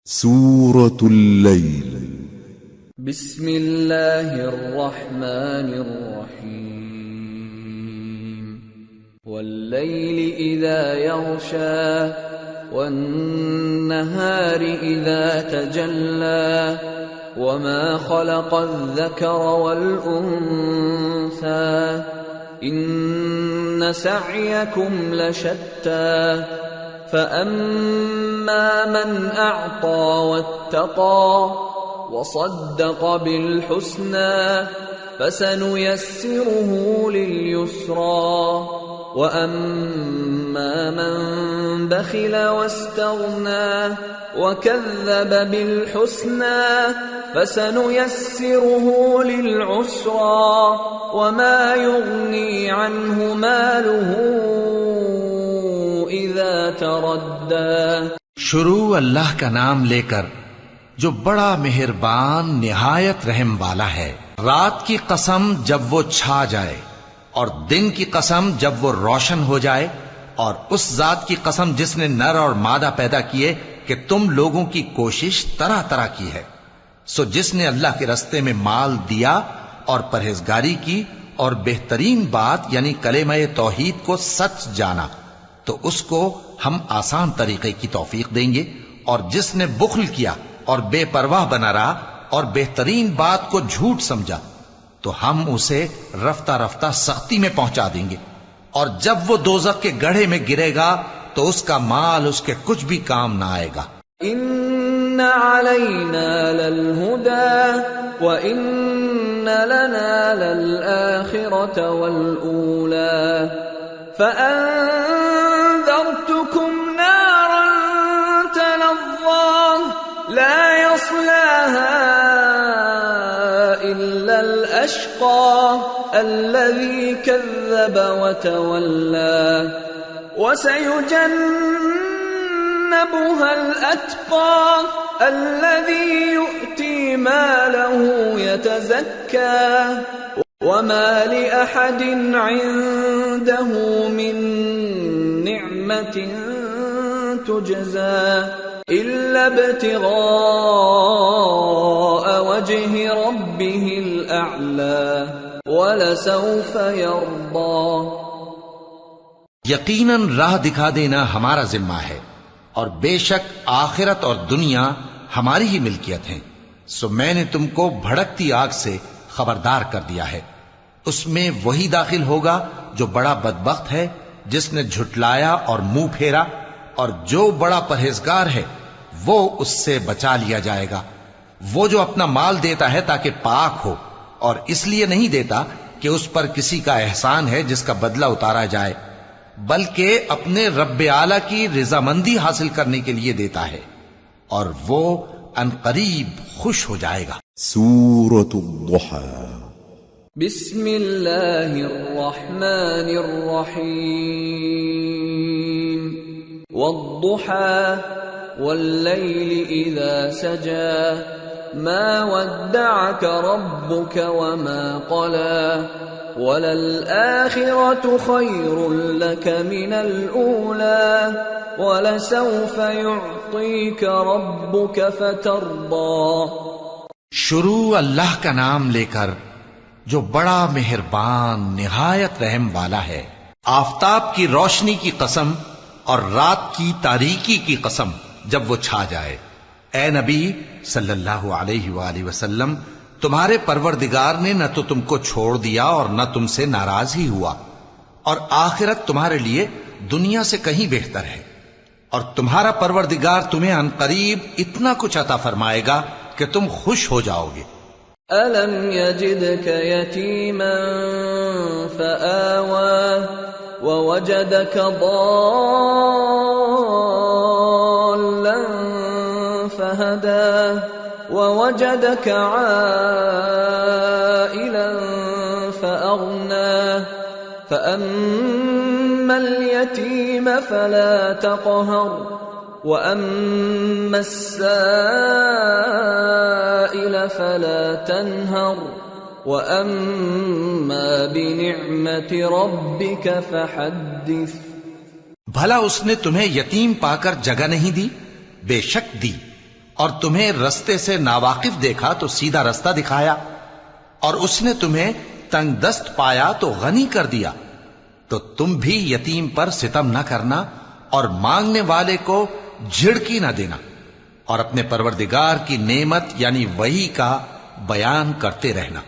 سورة الليل بسم الله الرحمن الرحيم والليل إذا يغشى والنهار إذا تجلى وما خلق الذكر والأنثى إن سعيكم لشتى فأما من أعطى واتقى وصدق بالحسنى فسنيسره لليسرى وأما من بخل واستغنى وكذب بالحسنى فسنيسره للعسرى وما يغني عنه ماله اذا تردى. شروع اللہ کا نام لے کر جو بڑا مہربان نہایت رحم والا ہے. رات کی قسم جب وہ چھا جائے اور دن کی قسم جب وہ روشن ہو جائے، اور اس ذات کی قسم جس نے نر اور مادہ پیدا کیے کہ تم لوگوں کی کوشش طرح طرح کی ہے. سو جس نے اللہ کے رستے میں مال دیا اور پرہیزگاری کی اور بہترین بات یعنی کلمہ توحید کو سچ جانا تو اس کو ہم آسان طریقے کی توفیق دیں گے، اور جس نے بخل کیا اور بے پرواہ بنا رہا اور بہترین بات کو جھوٹ سمجھا تو ہم اسے رفتہ رفتہ سختی میں پہنچا دیں گے، اور جب وہ دوزخ کے گڑھے میں گرے گا تو اس کا مال اس کے کچھ بھی کام نہ آئے گا. ان علینا للہدى وان لنا للآخرة والأولى فأنذرتكم نارا تلظى لا يصلاها إلا الأشقى الذي كذب وتولى وسيجنبها الأتقى الذي يؤتي ماله يتزكى وما لأحد عنده من نعمة تجزى إلا ابتغاء وجه ربه الأعلى وَلَسَوْفَ يَرْضَى. یقیناً راہ دکھا دینا ہمارا ذمہ ہے، اور بے شک آخرت اور دنیا ہماری ہی ملکیت ہیں. سو میں نے تم کو بھڑکتی آگ سے خبردار کر دیا ہے. اس میں وہی داخل ہوگا جو بڑا بدبخت ہے، جس نے جھٹلایا اور منہ پھیرا، اور جو بڑا پرہیزگار ہے وہ اس سے بچا لیا جائے گا. وہ جو اپنا مال دیتا ہے تاکہ پاک ہو، اور اس لیے نہیں دیتا کہ اس پر کسی کا احسان ہے جس کا بدلہ اتارا جائے، بلکہ اپنے رب اعلی کی رضامندی حاصل کرنے کے لیے دیتا ہے، اور وہ عنقریب خوش ہو جائے گا. سورة الضحى بسم اللہ الرحمن الرحیم والضحى واللیل اذا سجى ما ودعك ربك وما قلى وللآخرة خير لك من الأولى ولسوف يعطيك ربك فترضى. شروع اللہ کا نام لے کر جو بڑا مہربان نہایت رحم والا ہے. آفتاب کی روشنی کی قسم اور رات کی تاریکی کی قسم جب وہ چھا جائے. اے نبی صلی اللہ علیہ وآلہ وسلم، تمہارے پروردگار نے نہ تو تم کو چھوڑ دیا اور نہ تم سے ناراض ہی ہوا، اور آخرت تمہارے لیے دنیا سے کہیں بہتر ہے، اور تمہارا پروردگار تمہیں عنقریب اتنا کچھ عطا فرمائے گا کہ تم خوش ہو جاؤ گے. أَلَمْ يَجِدْكَ يَتِيمًا فَآوَى وَوَجَدَكَ ضَالًّا فَهَدَى وَوَجَدَكَ عَائِلًا فَأَغْنَى فَأَمَّا الْيَتِيمَ فَلَا تَقْهَرْ وَأَمَّا السَّائِلَ فَلَا تَنْهَرْ وَأَمَّا بِنِعْمَةِ رَبِّكَ فَحَدِّثْ. بھلا اس نے تمہیں یتیم پا کر جگہ نہیں دی؟ بے شک دی. اور تمہیں رستے سے ناواقف دیکھا تو سیدھا رستہ دکھایا، اور اس نے تمہیں تنگ دست پایا تو غنی کر دیا، تو تم بھی یتیم پر ستم نہ کرنا اور مانگنے والے کو جھڑکی نہ دینا، اور اپنے پروردگار کی نعمت یعنی وحی کا بیان کرتے رہنا۔